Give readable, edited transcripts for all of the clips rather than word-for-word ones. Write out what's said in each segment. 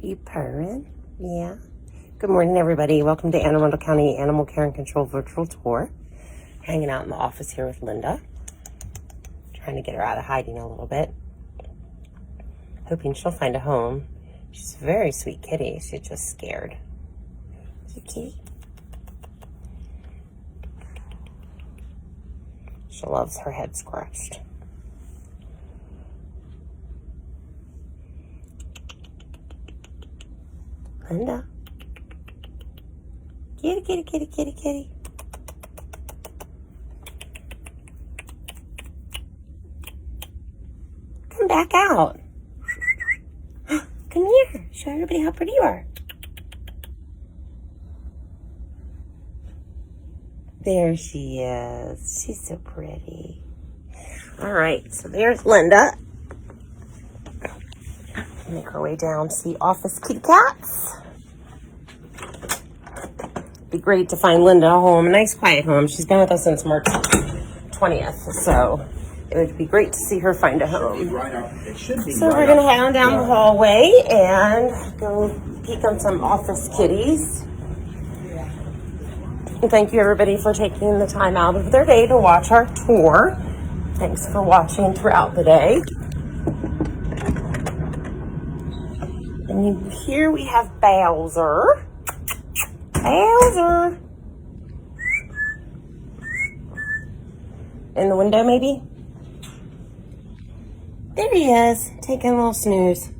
you purring? Yeah. Good morning, everybody. Welcome to Arundel County Animal Care and Control Virtual Tour. Hanging out in the office here with Linda. Trying to get her out of hiding a little bit. Hoping she'll find a home. She's a very sweet kitty. She's just scared. Cute kitty. She loves her head scratched. Linda. Kitty, kitty, kitty, kitty, kitty. Come back out. Come here. Show everybody how pretty you are. There she is. She's so pretty. All right, so there's Linda. Make her way down to see office kitty cats. Be great to find Linda a home, a nice quiet home. She's been with us since March 20th, so it would be great to see her find a home. So we're gonna head on down the hallway and go peek on some office kitties. And thank you everybody for taking the time out of their day to watch our tour. Thanks for watching throughout the day. And here we have Bowser. Bowser. In the window, maybe? There he is, taking a little snooze.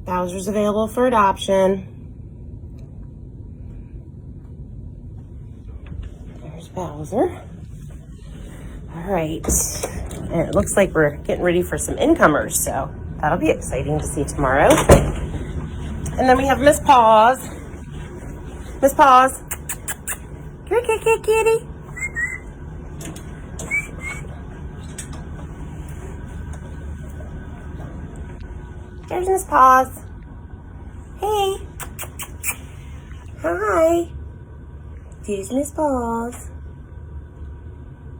Bowser's available for adoption. There's Bowser. All right, and it looks like we're getting ready for some incomers, so that'll be exciting to see tomorrow. And then we have Miss Paws. Miss Paws. Come here, kitty. There's Miss Paws. Hey. Hi. Here's Miss Paws.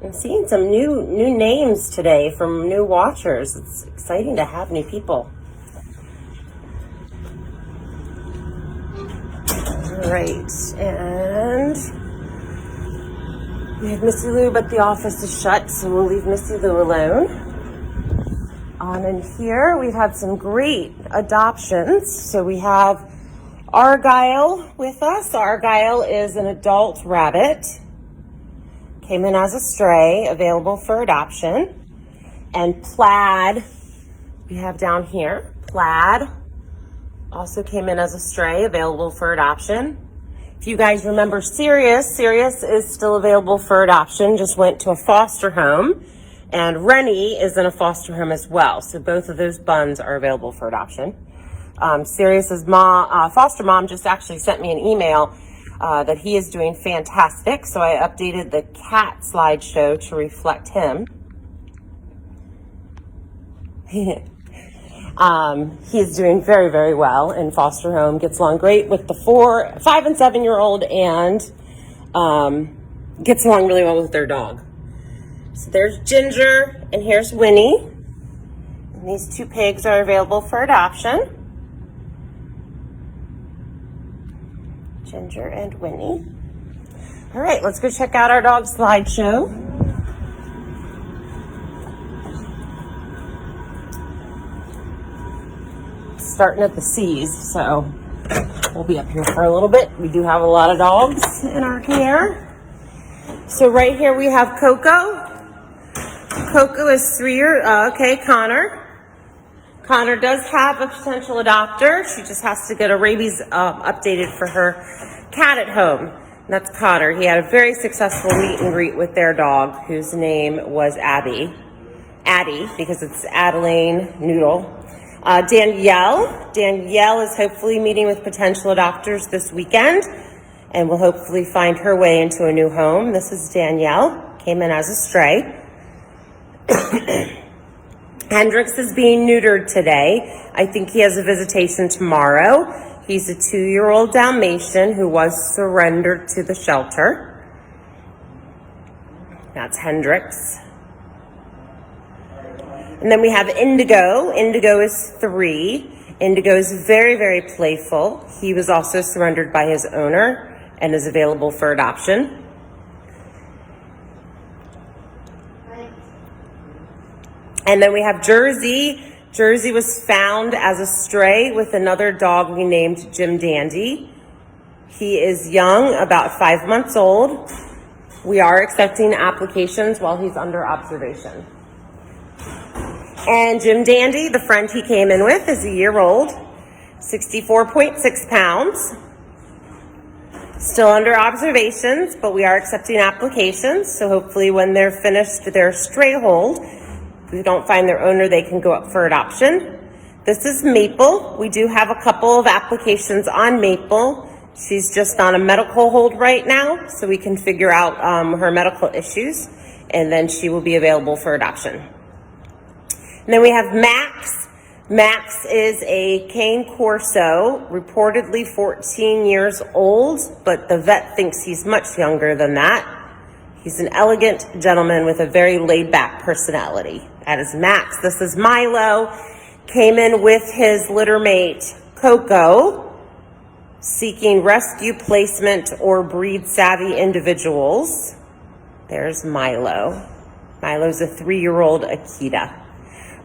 I'm seeing some new names today from new watchers. It's exciting to have new people. All right, and we have Missy Lou, but the office is shut, so we'll leave Missy Lou alone. On in here, we've had some great adoptions. So we have Argyle with us. Argyle is an adult rabbit. Came in as a stray, available for adoption. And Plaid, we have down here, Plaid, also came in as a stray, available for adoption. If you guys remember Sirius is still available for adoption, just went to a foster home. And Rennie is in a foster home as well. So both of those buns are available for adoption. Sirius's foster mom just actually sent me an email that he is doing fantastic. So I updated the cat slideshow to reflect him. He is doing very, very well in foster home. Gets along great with the 5 and 7 year old and gets along really well with their dog. So there's Ginger and here's Winnie. And these two pigs are available for adoption. Ginger and Winnie. All right, let's go check out our dog slideshow. Starting at the C's, so we'll be up here for a little bit. We do have a lot of dogs in our care. So right here we have Coco. Coco is 3 years, Connor. Connor does have a potential adopter. She just has to get a rabies updated for her cat at home. And that's Connor. He had a very successful meet and greet with their dog, whose name was Addie, because it's Adeline Noodle. Danielle is hopefully meeting with potential adopters this weekend and will hopefully find her way into a new home. This is Danielle, came in as a stray. Hendrix is being neutered today. I think he has a visitation tomorrow. He's a 2-year-old Dalmatian who was surrendered to the shelter. That's Hendrix. And then we have Indigo. Indigo is 3. Indigo is very, very playful. He was also surrendered by his owner and is available for adoption. And then we have Jersey. Jersey was found as a stray with another dog we named Jim Dandy. He is young, about 5 months old. We are accepting applications while he's under observation. And Jim Dandy, the friend he came in with, is a year old, 64.6 pounds. Still under observations, but we are accepting applications. So hopefully when they're finished their stray hold, if we don't find their owner, they can go up for adoption. This is Maple. We do have a couple of applications on Maple. She's just on a medical hold right now, so we can figure out her medical issues, and then she will be available for adoption. And then we have Max. Max is a cane corso, reportedly 14 years old, but the vet thinks he's much younger than that. He's an elegant gentleman with a very laid-back personality. That is Max. This is Milo. Came in with his litter mate, Coco, seeking rescue placement or breed-savvy individuals. There's Milo. Milo's a 3-year-old Akita.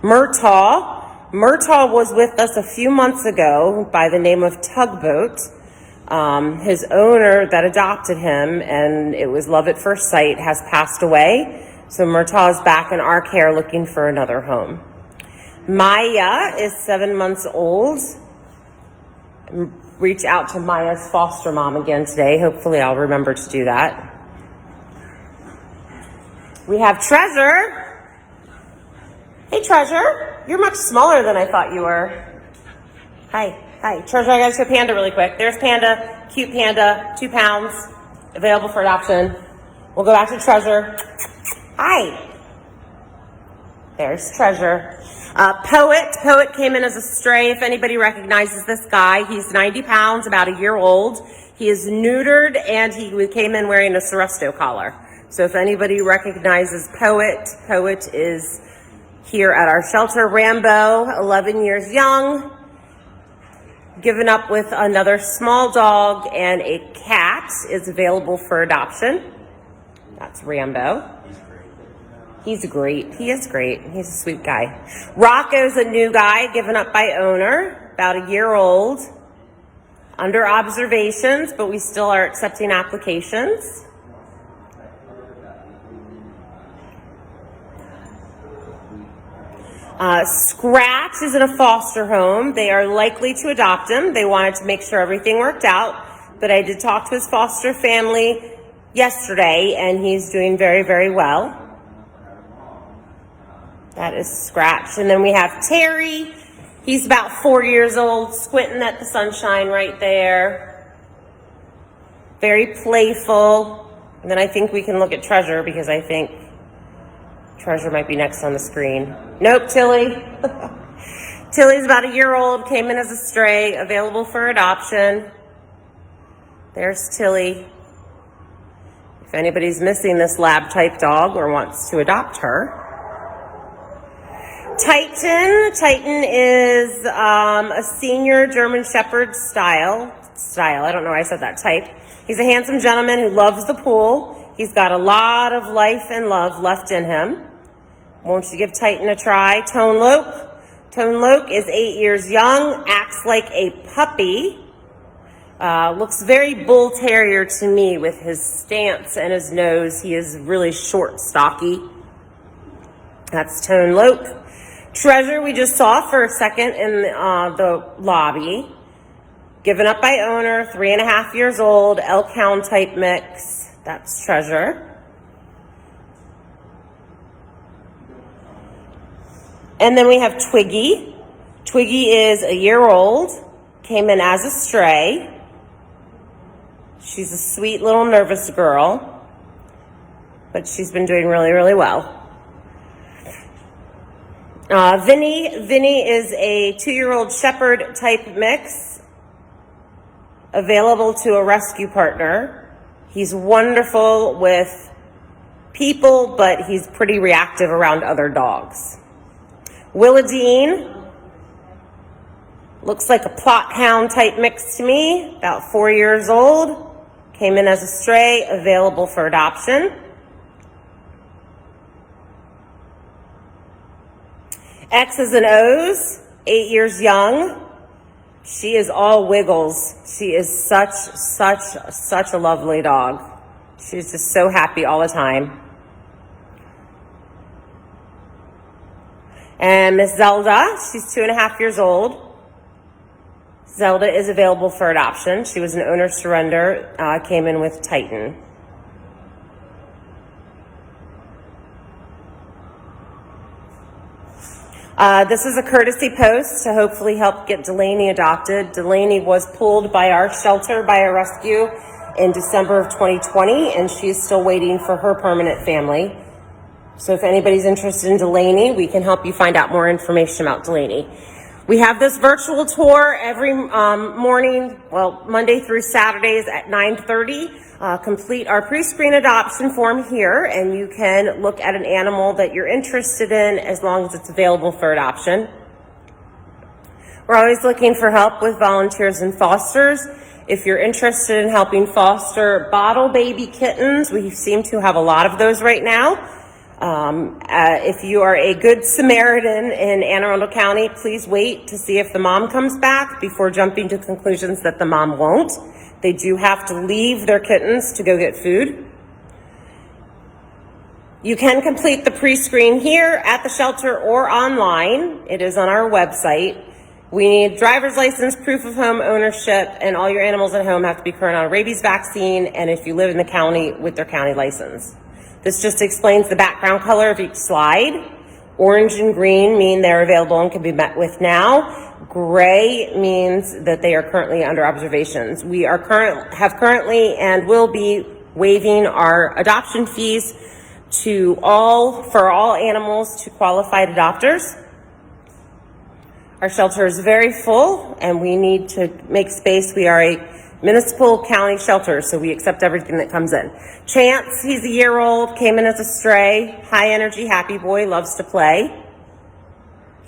Murtaugh was with us a few months ago by the name of Tugboat. His owner that adopted him, and it was love at first sight, has passed away. So Murtaugh is back in our care looking for another home. Maya is 7 months old. Reach out to Maya's foster mom again today. Hopefully I'll remember to do that. We have Treasure. Hey, Treasure. You're much smaller than I thought you were. Hi. Treasure, I gotta show Panda really quick. There's Panda, cute Panda, 2 pounds, available for adoption. We'll go back to Treasure. Hi. There's Treasure. Poet came in as a stray. If anybody recognizes this guy, he's 90 pounds, about a year old. He is neutered, and he came in wearing a Seresto collar. So if anybody recognizes Poet is here at our shelter. Rambo, 11 years young, given up with another small dog and a cat, is available for adoption. That's Rambo. He's great. He is great. He's a sweet guy. Rocco's a new guy, given up by owner, about a year old, under observations, but we still are accepting applications. Scratch is in a foster home. They are likely to adopt him. They wanted to make sure everything worked out, but I did talk to his foster family yesterday, and he's doing very, very well. That is Scratch. And then we have Terry. He's about 4 years old, squinting at the sunshine right there. Very playful. And then I think we can look at Treasure, because I think Treasure might be next on the screen. Nope, Tilly. Tilly's about a year old, came in as a stray, available for adoption. There's Tilly. If anybody's missing this lab-type dog or wants to adopt her. Titan is a senior German Shepherd style. I don't know why I said that type. He's a handsome gentleman who loves the pool. He's got a lot of life and love left in him. Won't you give Titan a try? Tone Loke is 8 years young, acts like a puppy. Looks very bull terrier to me with his stance and his nose. He is really short, stocky. That's Tone Loke. Treasure we just saw for a second in the lobby. Given up by owner, 3.5 years old, elk hound type mix. That's Treasure. And then we have Twiggy. Twiggy is a year old, came in as a stray. She's a sweet little nervous girl, but she's been doing really, really well. Vinnie is a 2-year-old Shepherd type mix, available to a rescue partner. He's wonderful with people, but he's pretty reactive around other dogs. Willadine Looks like a plot hound type mix to me, about 4 years old. Came in as a stray, available for adoption. X's and O's, 8 years young. She is all wiggles. She is such a lovely dog. She's just so happy all the time. And Miss Zelda, she's 2.5 years old. Zelda is available for adoption. She was an owner surrender, came in with Titan. This is a courtesy post to hopefully help get Delaney adopted. Delaney was pulled by our shelter by a rescue in December of 2020, and she is still waiting for her permanent family. So if anybody's interested in Delaney, we can help you find out more information about Delaney. We have this virtual tour every morning, well, Monday through Saturdays at 9:30. Complete our pre-screen adoption form here, and you can look at an animal that you're interested in as long as it's available for adoption. We're always looking for help with volunteers and fosters. If you're interested in helping foster bottle baby kittens, we seem to have a lot of those right now. If you are a good Samaritan in Anne Arundel County, please wait to see if the mom comes back before jumping to conclusions that the mom won't. They do have to leave their kittens to go get food. You can complete the pre-screen here at the shelter or online. It is on our website. We need driver's license, proof of home ownership, and all your animals at home have to be current on a rabies vaccine, and if you live in the county, with their county license. This just explains the background color of each slide. Orange and green mean they're available and can be met with now. Gray means that they are currently under observations. We have currently and will be waiving our adoption fees for all animals to qualified adopters. Our shelter is very full and we need to make space. We are a municipal county shelter, so we accept everything that comes in. Chance, he's a year old, came in as a stray, high energy, happy boy, loves to play.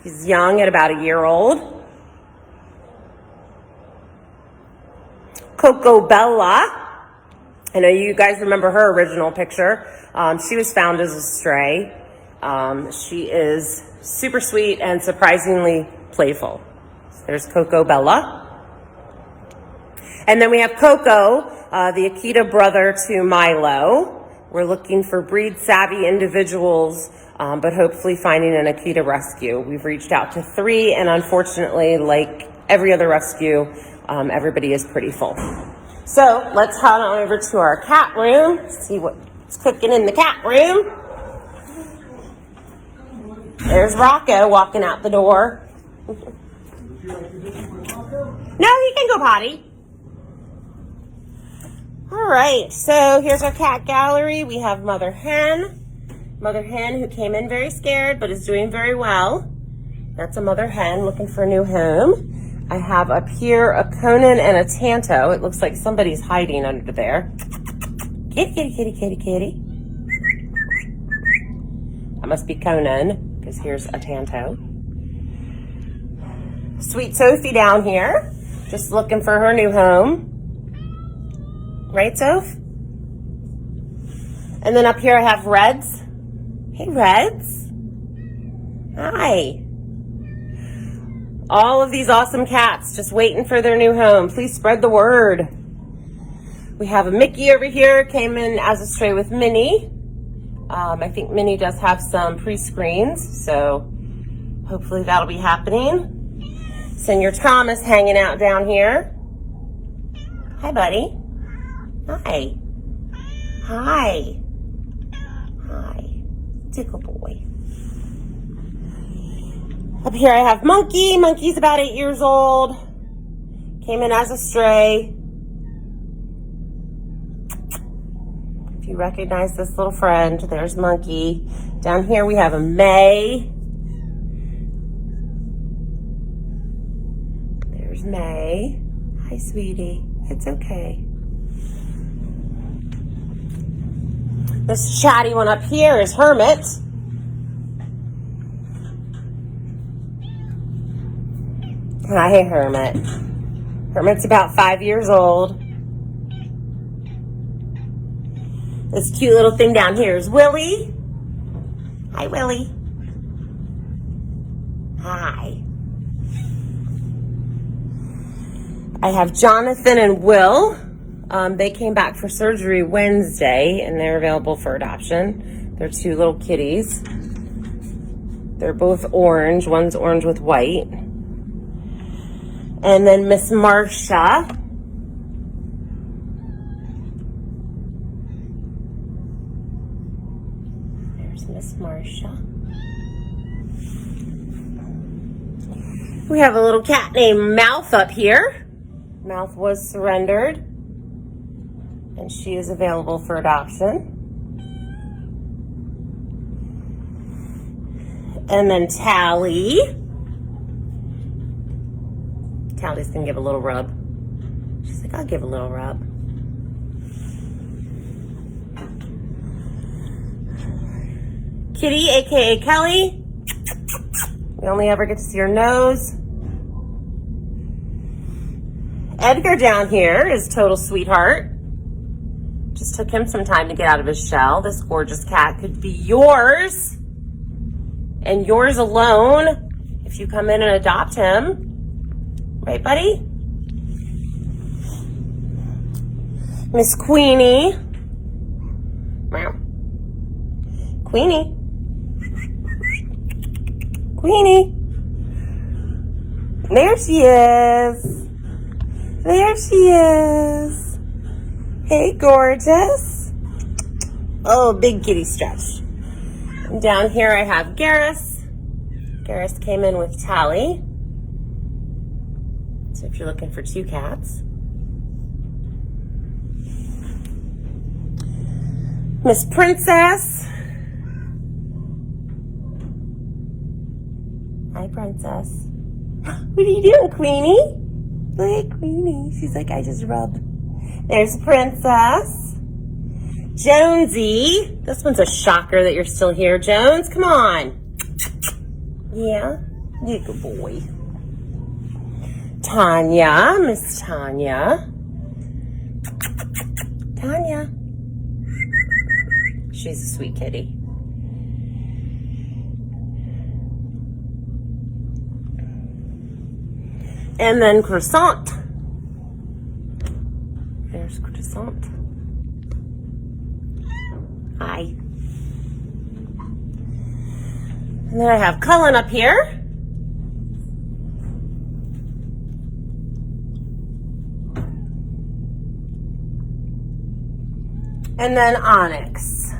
He's young at about a year old. Coco Bella, I know you guys remember her original picture. She was found as a stray. She is super sweet and surprisingly playful. So there's Coco Bella. And then we have Coco, the Akita brother to Milo. We're looking for breed-savvy individuals, but hopefully finding an Akita rescue. We've reached out to 3, and unfortunately, like every other rescue, everybody is pretty full. So let's head on over to our cat room, see what's cooking in the cat room. There's Rocco walking out the door. No, he can go potty. All right, so here's our cat gallery. We have Mother Hen who came in very scared but is doing very well. That's a Mother Hen looking for a new home. I have up here a Conan and a Tanto. It looks like somebody's hiding under there. Kitty, kitty, kitty, kitty, kitty. That must be Conan, because here's a Tanto. Sweet Sophie down here, just looking for her new home. Right, Soph? And then up here I have Reds. Hey, Reds. Hi. All of these awesome cats just waiting for their new home. Please spread the word. We have a Mickey over here, came in as a stray with Minnie. I think Minnie does have some pre-screens, so hopefully that'll be happening. Senior Thomas hanging out down here. Hi, buddy. Hi. Hi. Hi. Tickle boy. Up here I have Monkey. Monkey's about 8 years old. Came in as a stray. If you recognize this little friend, there's Monkey. Down here we have a May. There's May. Hi, sweetie. It's okay. This chatty one up here is Hermit. Hi, Hermit. Hermit's about 5 years old. This cute little thing down here is Willie. Hi, Willie. Hi. I have Jonathan and Will. They came back for surgery Wednesday, and they're available for adoption. They're 2 little kitties. They're both orange. One's orange with white. And then Miss Marcia. There's Miss Marcia. We have a little cat named Mouth up here. Mouth was surrendered, and she is available for adoption. And then Tally. Tally's gonna give a little rub. She's like, I'll give a little rub. Kitty, aka Kelly. We only ever get to see her nose. Edgar down here is total sweetheart. Just took him some time to get out of his shell. This gorgeous cat could be yours. And yours alone if you come in and adopt him. Right, buddy? Miss Queenie. Meow. Queenie. Queenie. There she is. There she is. Hey, gorgeous. Oh, big kitty stretch. And down here I have Garrus. Garrus came in with Tally. So if you're looking for 2 cats. Miss Princess. Hi, Princess. What are you doing, Queenie? Look at Queenie. She's like, I just rubbed. There's Princess. Jonesy. This one's a shocker that you're still here, Jones. Come on. Yeah? You're a good boy. Tanya. Miss Tanya. Tanya. She's a sweet kitty. And then Croissant. There's Croissant. Hi. And then I have Cullen up here. And then Onyx.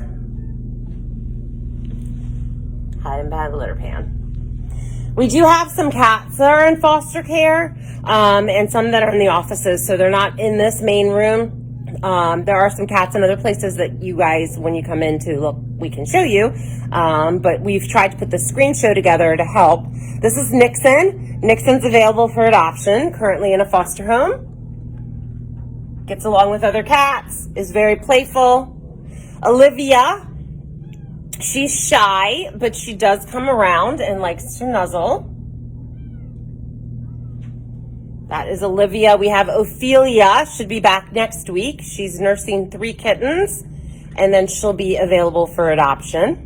Hiding behind the litter pan. We do have some cats that are in foster care, and some that are in the offices, so they're not in this main room. There are some cats in other places that you guys, when you come in to look, we can show you. But we've tried to put the screen show together to help. This is Nixon. Nixon's available for adoption, currently in a foster home. Gets along with other cats, is very playful. Olivia. She's shy, but she does come around and likes to nuzzle. That is Olivia. We have Ophelia. Should be back next week. She's nursing 3 kittens, and then she'll be available for adoption.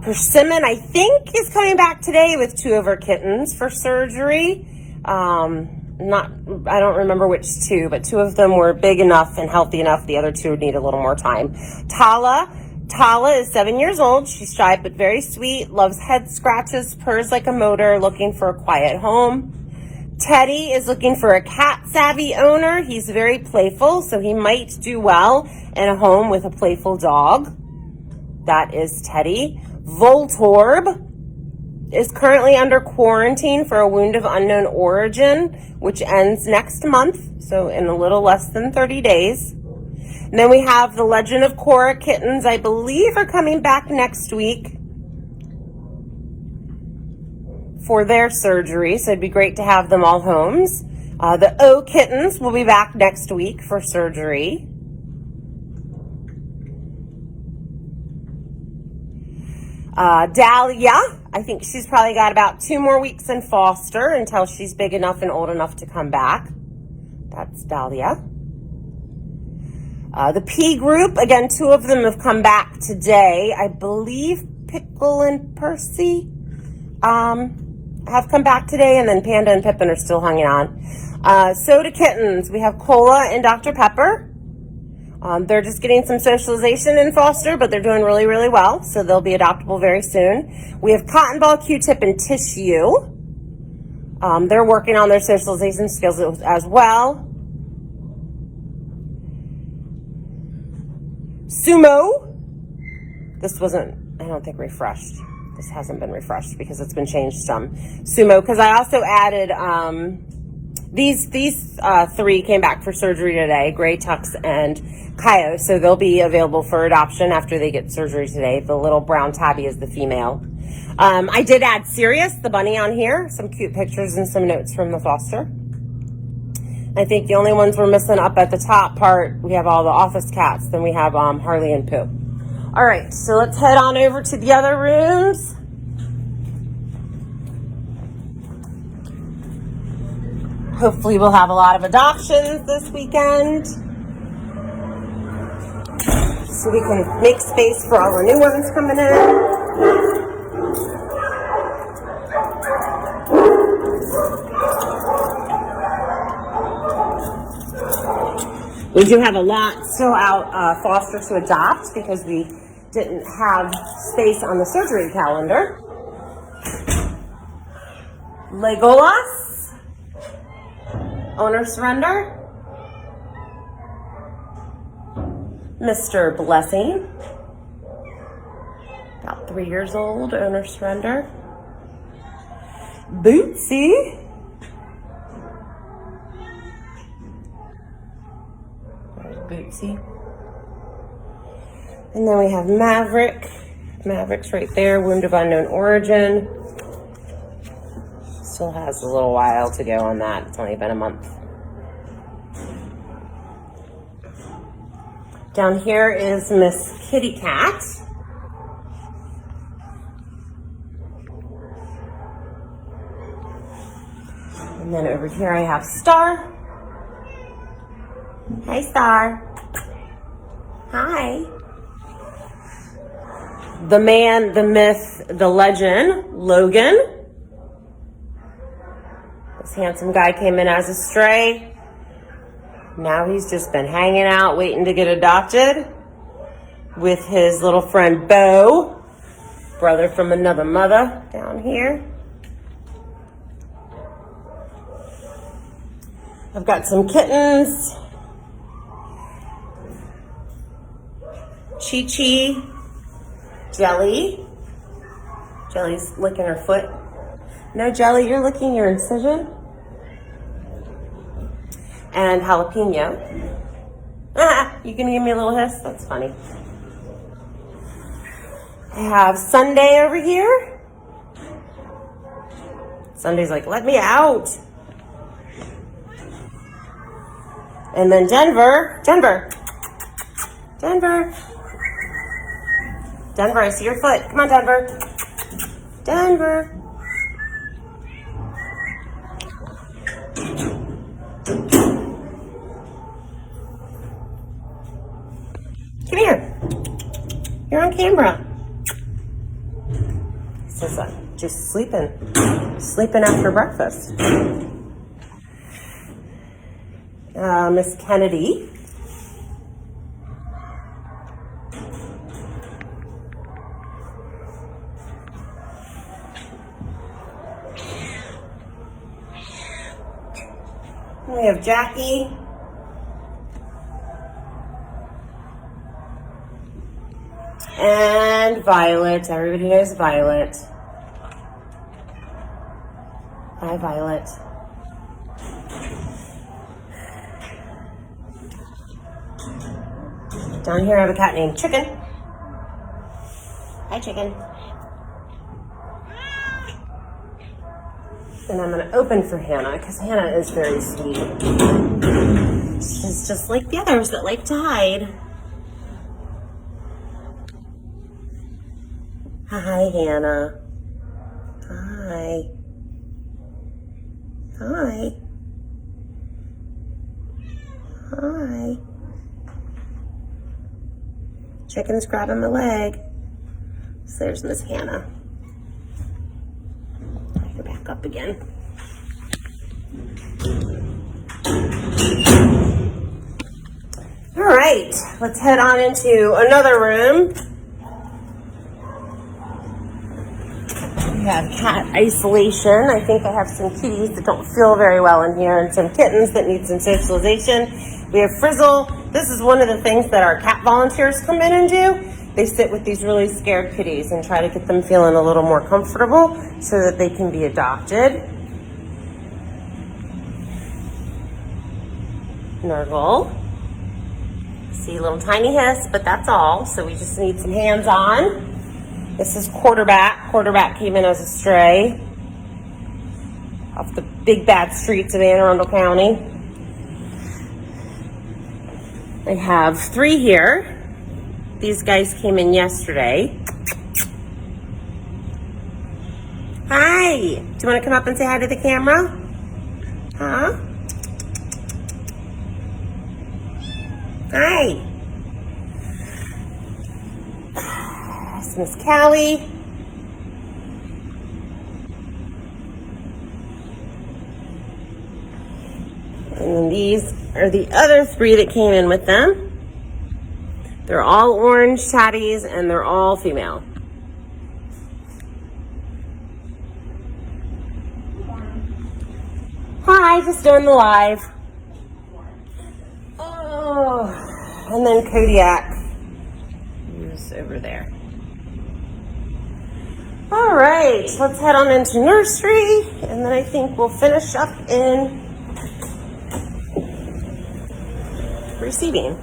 Persimmon, I think, is coming back today with 2 of her kittens for surgery. I don't remember which 2, but 2 of them were big enough and healthy enough. The other 2 would need a little more time. Tala is 7 years old. She's shy but very sweet, loves head scratches, purrs like a motor, looking for a quiet home. Teddy is looking for a cat-savvy owner. He's very playful, so he might do well in a home with a playful dog. That is Teddy. Voltorb is currently under quarantine for a wound of unknown origin, which ends next month, so in a little less than 30 days. And then we have the Legend of Korra kittens, I believe, are coming back next week for their surgery, so it'd be great to have them all homes. The O kittens will be back next week for surgery. Dahlia, I think she's probably got about 2 more weeks in foster until she's big enough and old enough to come back. That's Dahlia. The P group, again, 2 of them have come back today. I believe Pickle and Percy have come back today, and then Panda and Pippin are still hanging on. Soda Kittens, we have Cola and Dr. Pepper. They're just getting some socialization in foster, but they're doing really, really well, so they'll be adoptable very soon. We have Cotton Ball, Q-Tip, and Tissue. They're working on their socialization skills as well. Sumo. This wasn't, I don't think, refreshed. This hasn't been refreshed because it's been changed some. Sumo, because I also added, these 3 came back for surgery today, Gray, Tux, and Kaio, so they'll be available for adoption after they get surgery today. The little brown tabby is the female. I did add Sirius, the bunny, on here, some cute pictures and some notes from the foster. I think the only ones we're missing up at the top part, we have all the office cats, then we have Harley and Pooh. All right, so let's head on over to the other rooms. Hopefully we'll have a lot of adoptions this weekend, so we can make space for all the new ones coming in. We do have a lot still out foster to adopt because we didn't have space on the surgery calendar. Legolas, owner surrender. Mr. Blessing, about 3 years old, owner surrender. Bootsy. There's Bootsy. And then we have Maverick. Maverick's right there, wound of unknown origin. Still has a little while to go on that. It's only been a month. Down here is Miss Kitty Cat. And then over here I have Star. Hi, Star. Hi. The man, the myth, the legend, Logan. This handsome guy came in as a stray. Now he's just been hanging out, waiting to get adopted with his little friend Bo, brother from another mother, down here. I've got some kittens. Chi-Chi, Jelly. Jelly's licking her foot. No, Jelly, you're licking your incision. And Jalapeno. You can give me a little hiss? That's funny. I have Sunday over here. Sunday's like, let me out. And then Denver, I see your foot. Come on, Denver. Come here. You're on camera. Says just sleeping after breakfast. Miss Kennedy. We have Jackie. And Violet. Everybody knows Violet. Hi, Violet. Down here I have a cat named Chicken. Hi, Chicken. And I'm going to open for Hannah because Hannah is very sweet. She's just like the others that like to hide. Hi, Hannah. Hi. Hi. Hi. Chicken's grabbing my leg. So there's Miss Hannah. Go back up again. All right, let's head on into another room. We have cat isolation. I think I have some kitties that don't feel very well in here and some kittens that need some socialization. We have Frizzle. This is one of the things that our cat volunteers come in and do. They sit with these really scared kitties and try to get them feeling a little more comfortable so that they can be adopted. Nurgle. See a little tiny hiss, but that's all. So we just need some hands on. This is Quarterback. Quarterback came in as a stray off the big bad streets of Anne Arundel County. I have 3 here. These guys came in yesterday. Hi. Do you want to come up and say hi to the camera? Huh? Hi. That's Miss Callie. And then these are the other 3 that came in with them. They're all orange tatties and they're all female. Hi, just doing the live. Oh, and then Kodiak is over there. All right, let's head on into nursery, and then I think we'll finish up in receiving.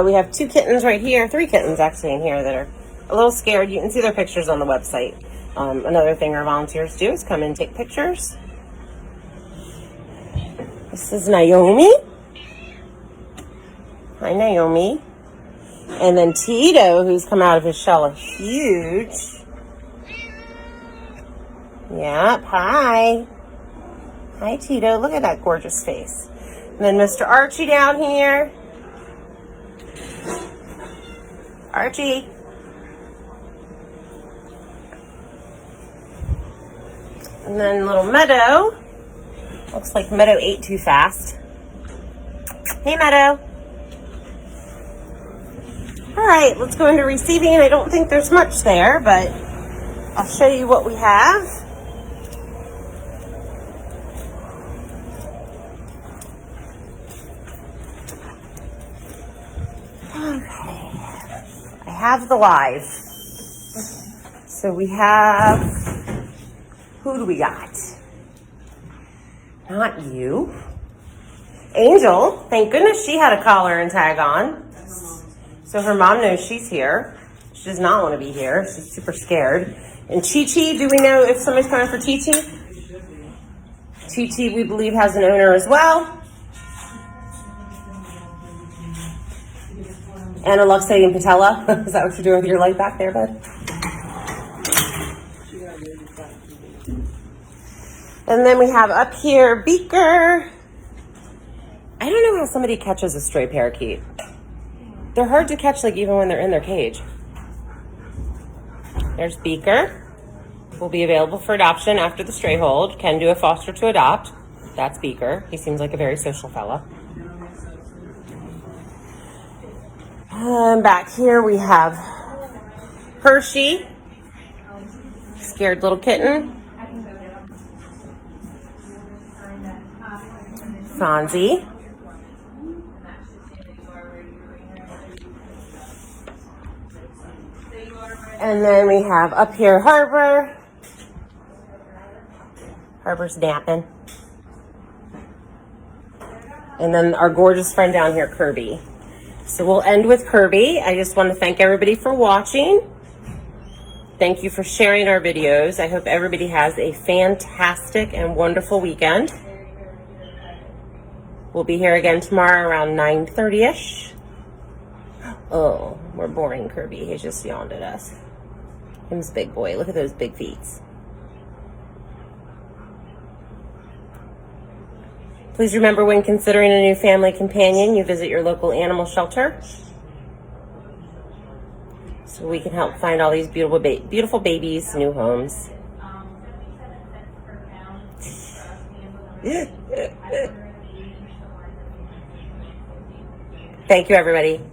We have 2 kittens right here, 3 kittens actually in here that are a little scared. You can see their pictures on the website. Another thing our volunteers do is come and take pictures. This is Naomi. Hi, Naomi. And then Tito, who's come out of his shell, a huge. Yep, hi. Hi, Tito. Look at that gorgeous face. And then Mr. Archie down here. Archie. And then little Meadow. Looks like Meadow ate too fast. Hey, Meadow. All right, let's go into receiving. I don't think there's much there, but I'll show you what we have. Okay. I have the live. So we have, who do we got? Not you. Angel, thank goodness she had a collar and tag on. So her mom knows she's here. She does not want to be here. She's super scared. And Chi-Chi, do we know if somebody's coming for Chi-Chi? Chi-Chi, we believe, has an owner as well. And a luxating patella. Is that what you're doing with your leg back there, bud? And then we have up here Beaker. I don't know how somebody catches a stray parakeet. They're hard to catch, like even when they're in their cage. There's Beaker. Will be available for adoption after the stray hold. Can do a foster to adopt. That's Beaker. He seems like a very social fella. Back here we have Hershey. Scared little kitten. Fonzie. And then we have up here Harbor. Harbor's napping. And then our gorgeous friend down here, Kirby. So we'll end with Kirby. I just want to thank everybody for watching. Thank you for sharing our videos. I hope everybody has a fantastic and wonderful weekend. We'll be here again tomorrow around 9:30ish. Oh, we're boring Kirby. He's just yawned at us. Him's big boy. Look at those big feet. Please remember, when considering a new family companion, you visit your local animal shelter so we can help find all these beautiful babies new homes. Thank you, everybody.